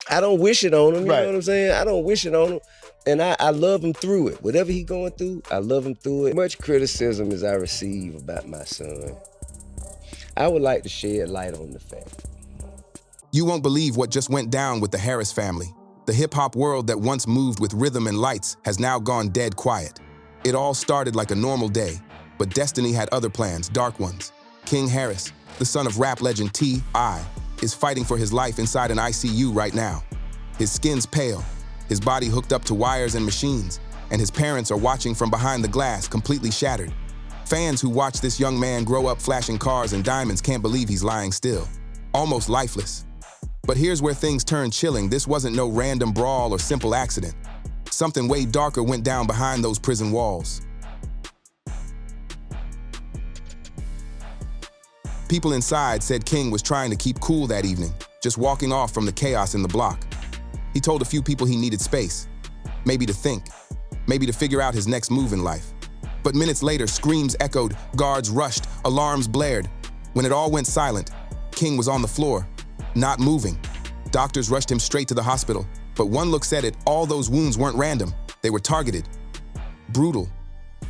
I don't wish it on him, you Right. know what I'm saying? I don't wish it on him. And I love him through it. Whatever he going through, I love him through it. Much criticism as I receive about my son, I would like to shed light on the fact. You won't believe what just went down with the Harris family. The hip-hop world that once moved with rhythm and lights has now gone dead quiet. It all started like a normal day, but destiny had other plans, dark ones. King Harris, the son of rap legend T.I., is fighting for his life inside an ICU right now. His skin's pale, his body hooked up to wires and machines, and his parents are watching from behind the glass, completely shattered. Fans who watch this young man grow up flashing cars and diamonds can't believe he's lying still, almost lifeless. But here's where things turn chilling. This wasn't no random brawl or simple accident. Something way darker went down behind those prison walls. People inside said King was trying to keep cool that evening, just walking off from the chaos in the block. He told a few people he needed space, maybe to think, maybe to figure out his next move in life. But minutes later, screams echoed, guards rushed, alarms blared. When it all went silent, King was on the floor, not moving. Doctors rushed him straight to the hospital, but one look said it, all those wounds weren't random. They were targeted, brutal,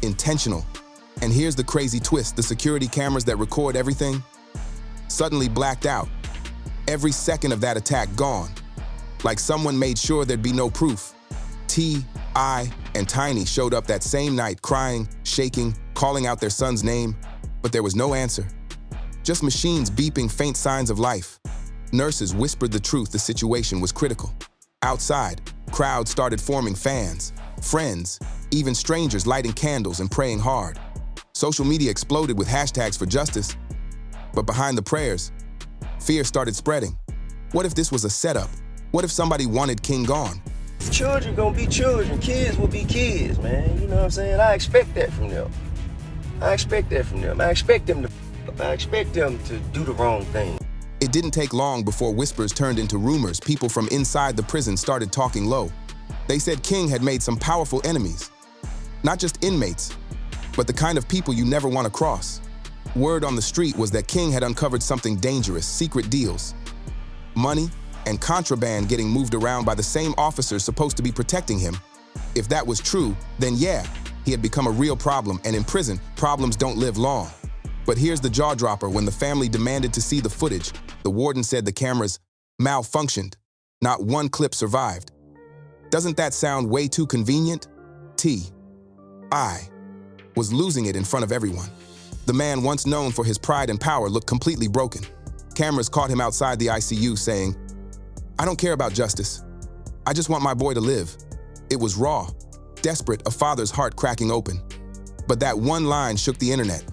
intentional. And here's the crazy twist, the security cameras that record everything suddenly blacked out. Every second of that attack gone. Like someone made sure there'd be no proof. T.I. and Tiny showed up that same night, crying, shaking, calling out their son's name, but there was no answer. Just machines beeping faint signs of life. Nurses whispered the truth, the situation was critical. Outside, crowds started forming, fans, friends, even strangers lighting candles and praying hard. Social media exploded with hashtags for justice. But behind the prayers, fear started spreading. What if this was a setup? What if somebody wanted King gone? Children gonna be children, kids will be kids, man. You know what I'm saying? I expect that from them. I expect that from them. I expect them to do the wrong thing. It didn't take long before whispers turned into rumors. People from inside the prison started talking low. They said King had made some powerful enemies. Not just inmates, but the kind of people you never want to cross. Word on the street was that King had uncovered something dangerous, secret deals. Money and contraband getting moved around by the same officers supposed to be protecting him. If that was true, then yeah, he had become a real problem, and in prison, problems don't live long. But here's the jaw-dropper. When the family demanded to see the footage, the warden said the cameras malfunctioned. Not one clip survived. Doesn't that sound way too convenient? T.I. was losing it in front of everyone. The man once known for his pride and power looked completely broken. Cameras caught him outside the ICU saying, "I don't care about justice. I just want my boy to live." It was raw, desperate, a father's heart cracking open. But that one line shook the internet.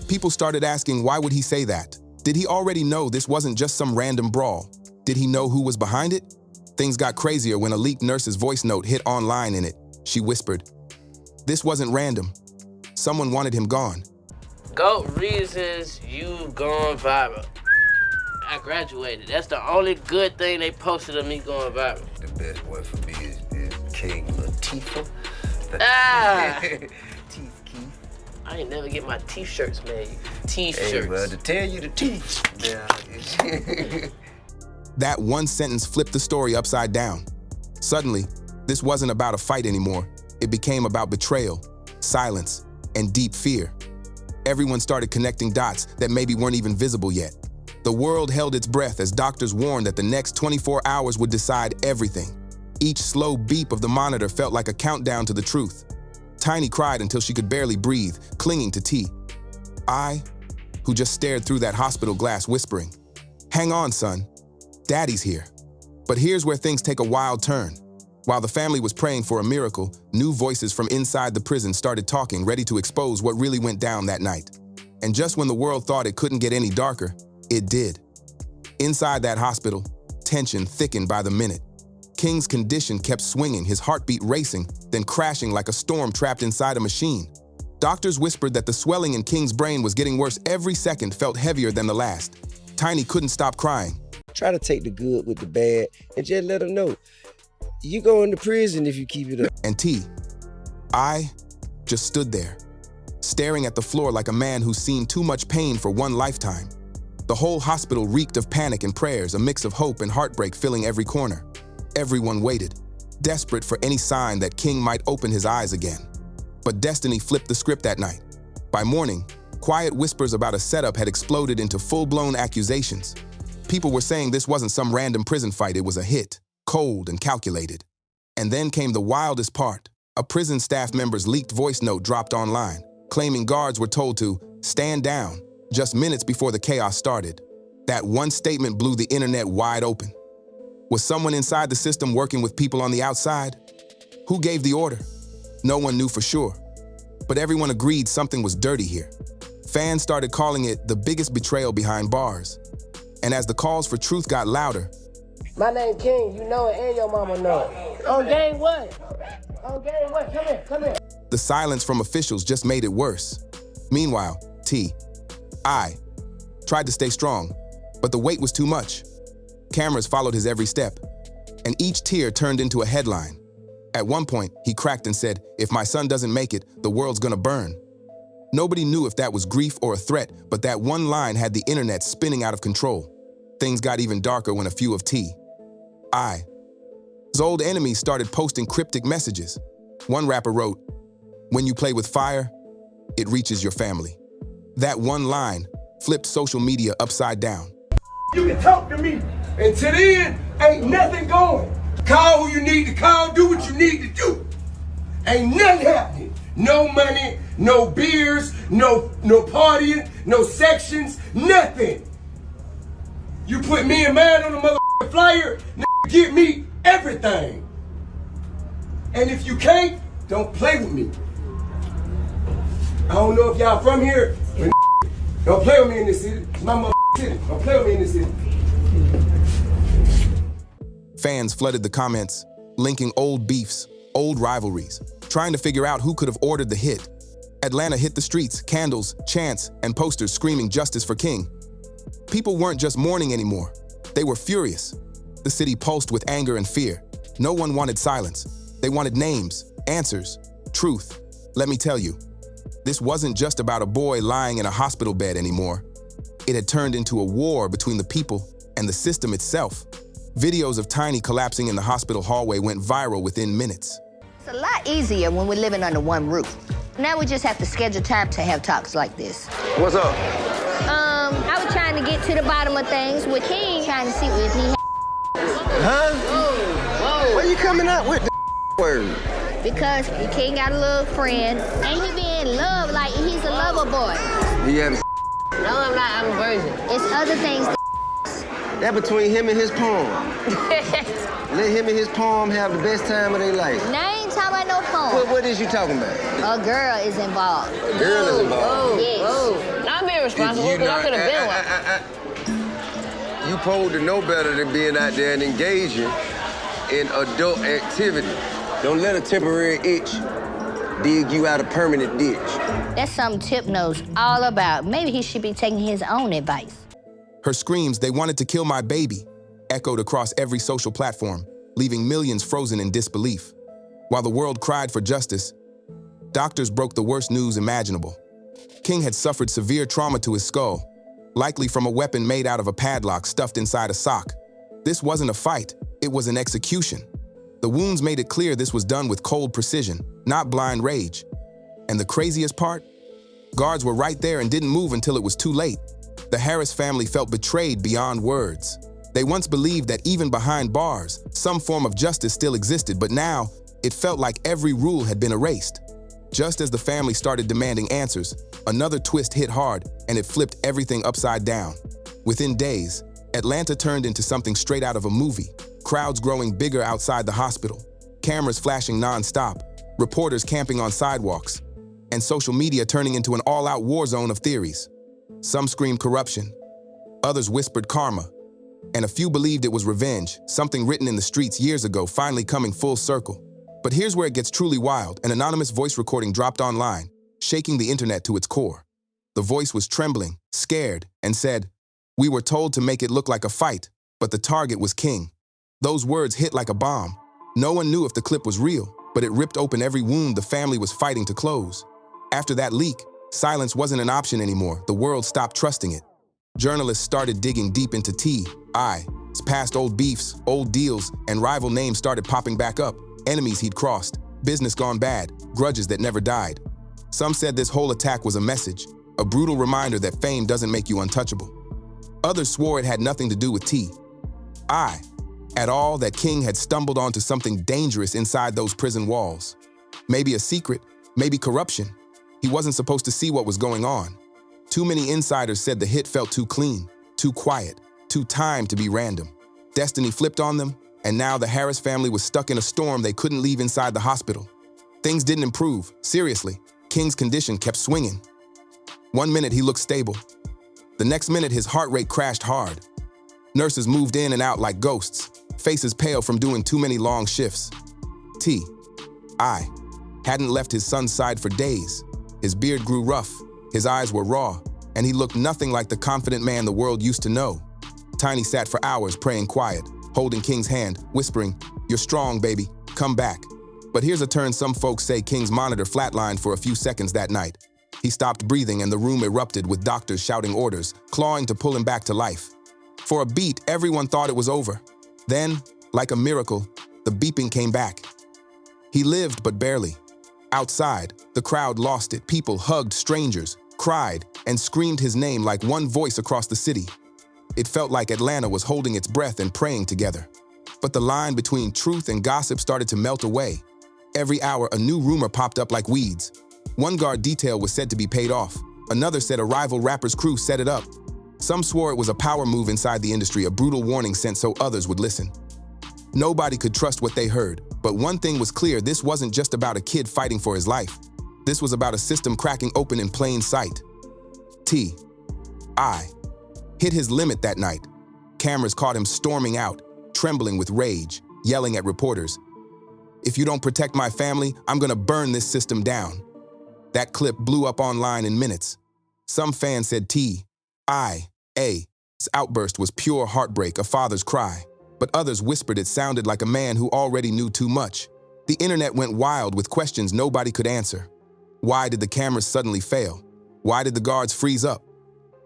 People started asking, why would he say that? Did he already know this wasn't just some random brawl? Did he know who was behind it? Things got crazier when a leaked nurse's voice note hit online. In it, she whispered, "This wasn't random. Someone wanted him gone." GOAT reasons you gone viral. I graduated. That's the only good thing they posted of me going viral. The best one for me is King Latifah. Ah! Teeth Keith. I ain't never get my teeth shirts made. Teeth Hey, shirts. well, to tell you the teeth. Yeah. That one sentence flipped the story upside down. Suddenly, this wasn't about a fight anymore. It became about betrayal, silence, and deep fear. Everyone started connecting dots that maybe weren't even visible yet. The world held its breath as doctors warned that the next 24 hours would decide everything. Each slow beep of the monitor felt like a countdown to the truth. Tiny cried until she could barely breathe, clinging to T.I., who just stared through that hospital glass, whispering, "Hang on, son. Daddy's here." But here's where things take a wild turn. While the family was praying for a miracle, new voices from inside the prison started talking, ready to expose what really went down that night. And just when the world thought it couldn't get any darker, it did. Inside that hospital, tension thickened by the minute. King's condition kept swinging, his heartbeat racing, then crashing like a storm trapped inside a machine. Doctors whispered that the swelling in King's brain was getting worse every second, felt heavier than the last. Tiny couldn't stop crying. Try to take the good with the bad and just let them know. You go into prison if you keep it up. And T.I. just stood there, staring at the floor like a man who's seen too much pain for one lifetime. The whole hospital reeked of panic and prayers, a mix of hope and heartbreak filling every corner. Everyone waited, desperate for any sign that King might open his eyes again. But destiny flipped the script that night. By morning, quiet whispers about a setup had exploded into full-blown accusations. People were saying this wasn't some random prison fight, it was a hit, cold and calculated. And then came the wildest part. A prison staff member's leaked voice note dropped online, claiming guards were told to stand down just minutes before the chaos started. That one statement blew the internet wide open. Was someone inside the system working with people on the outside? Who gave the order? No one knew for sure. But everyone agreed something was dirty here. Fans started calling it the biggest betrayal behind bars. And as the calls for truth got louder, my name King, you know it, and your mama know it. On game what? On game what? Come here, come here. the silence from officials just made it worse. Meanwhile, I tried to stay strong, but the weight was too much. Cameras followed his every step, and each tear turned into a headline. At one point, he cracked and said, "If my son doesn't make it, the world's gonna burn." Nobody knew if that was grief or a threat, but that one line had the internet spinning out of control. Things got even darker when a few of his old enemies started posting cryptic messages. One rapper wrote, "When you play with fire, it reaches your family." That one line flipped social media upside down. You can talk to me. Until then, ain't nothing going. Call who you need to call, do what you need to do. Ain't nothing happening. No money, no beers, no partying, no sections, nothing. You put me and mine on the motherfucking flyer, give me everything. And if you can't, don't play with me. I don't know if y'all from here, but don't play with me in this city. It's my motherfucking city. Don't play with me in this city. Fans flooded the comments, linking old beefs, old rivalries, trying to figure out who could have ordered the hit. Atlanta hit the streets, candles, chants, and posters screaming justice for King. People weren't just mourning anymore. They were furious. The city pulsed with anger and fear. No one wanted silence. They wanted names, answers, truth. Let me tell you, this wasn't just about a boy lying in a hospital bed anymore. It had turned into a war between the people and the system itself. Videos of Tiny collapsing in the hospital hallway went viral within minutes. It's a lot easier when we're living under one roof. Now we just have to schedule time to have talks like this. What's up? I was trying to get to the bottom of things with King, trying to see if he Huh? Whoa. Where you coming up with the word? because King got a little friend, and he be in love like he's a lover boy. You having No, I'm not. I'm a virgin. It's other things that between him and his poem. Let him and his poem have the best time of their life. Now I ain't talking about no phone. What is you talking about? A girl is involved. A girl is involved. Yes. I'm being responsible because I could have been one. You supposed to know better than being out there and engaging in adult activity. Don't let a temporary itch dig you out a permanent ditch. That's something Tip knows all about. Maybe he should be taking his own advice. Her screams, "They wanted to kill my baby," echoed across every social platform, leaving millions frozen in disbelief. While the world cried for justice, doctors broke the worst news imaginable. King had suffered severe trauma to his skull, likely from a weapon made out of a padlock stuffed inside a sock. This wasn't a fight, it was an execution. The wounds made it clear this was done with cold precision, not blind rage. And the craziest part? Guards were right there and didn't move until it was too late. The Harris family felt betrayed beyond words. They once believed that even behind bars, some form of justice still existed, but now it felt like every rule had been erased. Just as the family started demanding answers, another twist hit hard and it flipped everything upside down. Within days, Atlanta turned into something straight out of a movie. Crowds growing bigger outside the hospital, cameras flashing non-stop, reporters camping on sidewalks, and social media turning into an all-out war zone of theories. Some screamed corruption, others whispered karma, and a few believed it was revenge, something written in the streets years ago finally coming full circle. But here's where it gets truly wild. An anonymous voice recording dropped online, shaking the internet to its core. The voice was trembling, scared, and said, "We were told to make it look like a fight, but the target was King." Those words hit like a bomb. No one knew if the clip was real, but it ripped open every wound the family was fighting to close. After that leak, silence wasn't an option anymore. The world stopped trusting it. Journalists started digging deep into Past old beefs, old deals, and rival names started popping back up. Enemies he'd crossed, business gone bad, grudges that never died. Some said this whole attack was a message, a brutal reminder that fame doesn't make you untouchable. Others swore it had nothing to do with T.I. at all, that King had stumbled onto something dangerous inside those prison walls. Maybe a secret, maybe corruption. He wasn't supposed to see what was going on. Too many insiders said the hit felt too clean, too quiet, too timed to be random. Destiny flipped on them, and now the Harris family was stuck in a storm they couldn't leave inside the hospital. Things didn't improve, seriously. King's condition kept swinging. One minute he looked stable. The next minute his heart rate crashed hard. Nurses moved in and out like ghosts, faces pale from doing too many long shifts. T.I. hadn't left his son's side for days. His beard grew rough, his eyes were raw, and he looked nothing like the confident man the world used to know. Tiny sat for hours praying quiet, holding King's hand, whispering, "You're strong, baby, come back." But here's a turn. Some folks say King's monitor flatlined for a few seconds that night. He stopped breathing and the room erupted with doctors shouting orders, clawing to pull him back to life. For a beat, everyone thought it was over. Then, like a miracle, the beeping came back. He lived, but barely. Outside, the crowd lost it. People hugged strangers, cried, and screamed his name like one voice across the city. It felt like Atlanta was holding its breath and praying together. But the line between truth and gossip started to melt away. Every hour, a new rumor popped up like weeds. One guard detail was said to be paid off. Another said a rival rapper's crew set it up. Some swore it was a power move inside the industry, a brutal warning sent so others would listen. Nobody could trust what they heard, but one thing was clear: this wasn't just about a kid fighting for his life. This was about a system cracking open in plain sight. T.I. hit his limit that night. Cameras caught him storming out, trembling with rage, yelling at reporters, "If you don't protect my family, I'm gonna burn this system down." That clip blew up online in minutes. Some fans said T.I.'s outburst was pure heartbreak, a father's cry. But others whispered it sounded like a man who already knew too much. The internet went wild with questions nobody could answer. Why did the cameras suddenly fail? Why did the guards freeze up?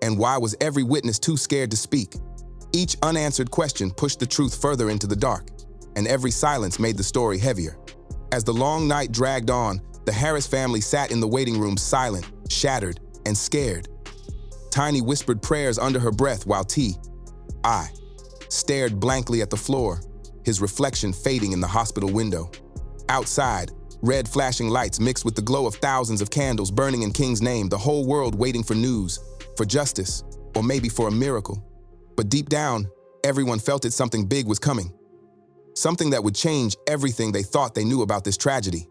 And why was every witness too scared to speak? Each unanswered question pushed the truth further into the dark, and every silence made the story heavier. As the long night dragged on, the Harris family sat in the waiting room silent, shattered, and scared. Tiny whispered prayers under her breath while T.I. stared blankly at the floor, his reflection fading in the hospital window. Outside, red flashing lights mixed with the glow of thousands of candles burning in King's name, the whole world waiting for news, for justice, or maybe for a miracle. But deep down, everyone felt it, something big was coming. Something that would change everything they thought they knew about this tragedy.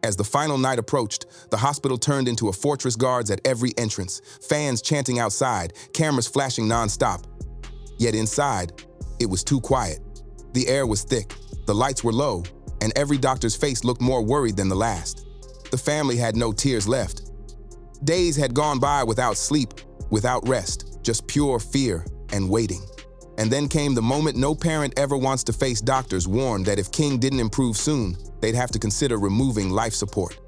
As the final night approached, the hospital turned into a fortress, guards at every entrance, fans chanting outside, cameras flashing nonstop. Yet inside, it was too quiet. The air was thick, the lights were low, and every doctor's face looked more worried than the last. The family had no tears left. Days had gone by without sleep, without rest, just pure fear and waiting. And then came the moment no parent ever wants to face. Doctors warned that if King didn't improve soon, they'd have to consider removing life support.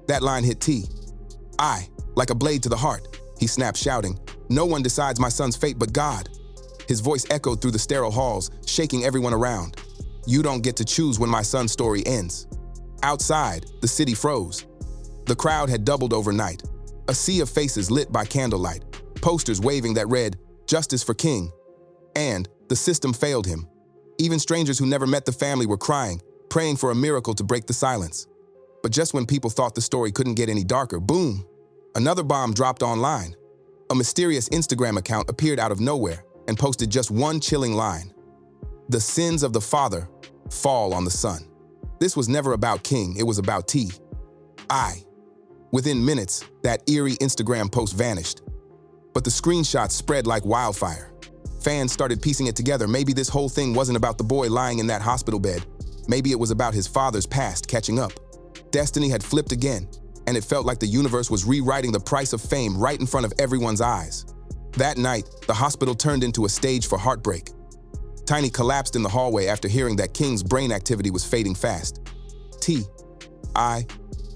That line hit T.I. like a blade to the heart. He snapped, shouting, "No one decides my son's fate but God." His voice echoed through the sterile halls, shaking everyone around. "You don't get to choose when my son's story ends." Outside, the city froze. The crowd had doubled overnight. A sea of faces lit by candlelight, posters waving that read, "Justice for King." And the system failed him. Even strangers who never met the family were crying, praying for a miracle to break the silence. But just when people thought the story couldn't get any darker, boom, another bomb dropped online. A mysterious Instagram account appeared out of nowhere and posted just one chilling line: "The sins of the father fall on the son." This was never about King, it was about T.I. Within minutes, that eerie Instagram post vanished. But the screenshots spread like wildfire. Fans started piecing it together. Maybe this whole thing wasn't about the boy lying in that hospital bed. Maybe it was about his father's past catching up. Destiny had flipped again, and it felt like the universe was rewriting the price of fame right in front of everyone's eyes. That night, the hospital turned into a stage for heartbreak. Tiny collapsed in the hallway after hearing that King's brain activity was fading fast. T.I.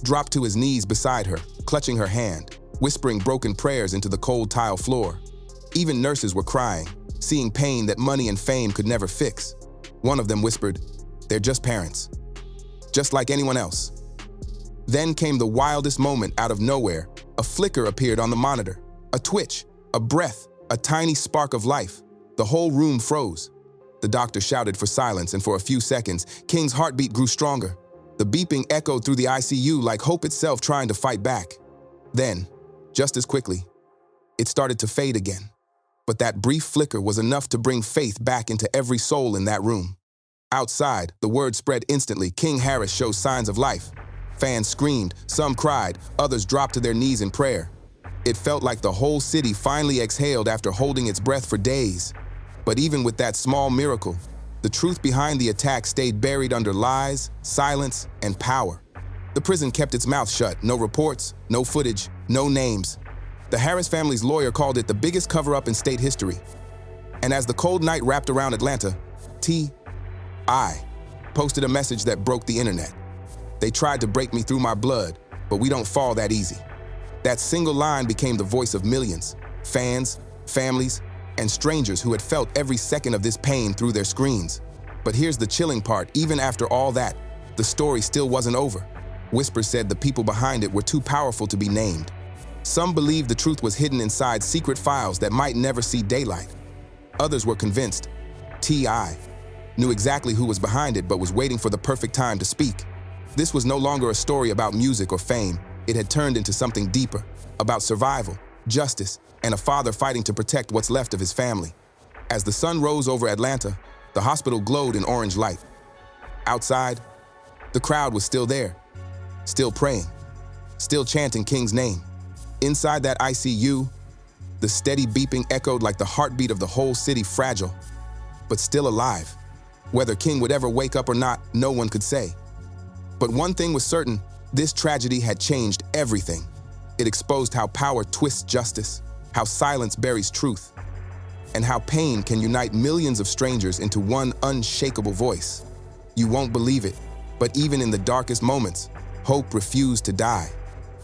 dropped to his knees beside her, clutching her hand, whispering broken prayers into the cold tile floor. Even nurses were crying, seeing pain that money and fame could never fix. One of them whispered, "They're just parents, just like anyone else." Then came the wildest moment out of nowhere. A flicker appeared on the monitor, a twitch, a breath, a tiny spark of life. The whole room froze. The doctor shouted for silence, and for a few seconds, King's heartbeat grew stronger. The beeping echoed through the ICU like hope itself trying to fight back. Then, just as quickly, it started to fade again. But that brief flicker was enough to bring faith back into every soul in that room. Outside, the word spread instantly. King Harris shows signs of life. Fans screamed, some cried, others dropped to their knees in prayer. It felt like the whole city finally exhaled after holding its breath for days. But even with that small miracle, the truth behind the attack stayed buried under lies, silence, and power. The prison kept its mouth shut. No reports, no footage, no names. The Harris family's lawyer called it the biggest cover-up in state history. And as the cold night wrapped around Atlanta, T.I. posted a message that broke the internet. "They tried to break me through my blood, but we don't fall that easy." That single line became the voice of millions, fans, families, and strangers who had felt every second of this pain through their screens. But here's the chilling part. Even after all that, the story still wasn't over. Whispers said the people behind it were too powerful to be named. Some believed the truth was hidden inside secret files that might never see daylight. Others were convinced T.I. knew exactly who was behind it but was waiting for the perfect time to speak. This was no longer a story about music or fame. It had turned into something deeper, about survival, justice, and a father fighting to protect what's left of his family. As the sun rose over Atlanta, the hospital glowed in orange light. Outside, the crowd was still there, still praying, still chanting King's name. Inside that ICU, the steady beeping echoed like the heartbeat of the whole city, fragile, but still alive. Whether King would ever wake up or not, no one could say. But one thing was certain, this tragedy had changed everything. It exposed how power twists justice, how silence buries truth, and how pain can unite millions of strangers into one unshakable voice. You won't believe it, but even in the darkest moments, hope refused to die.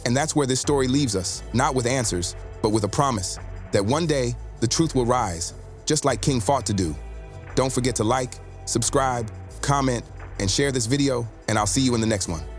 And that's where this story leaves us, not with answers, but with a promise that one day the truth will rise, just like King fought to do. Don't forget to like, subscribe, comment, and share this video, and I'll see you in the next one.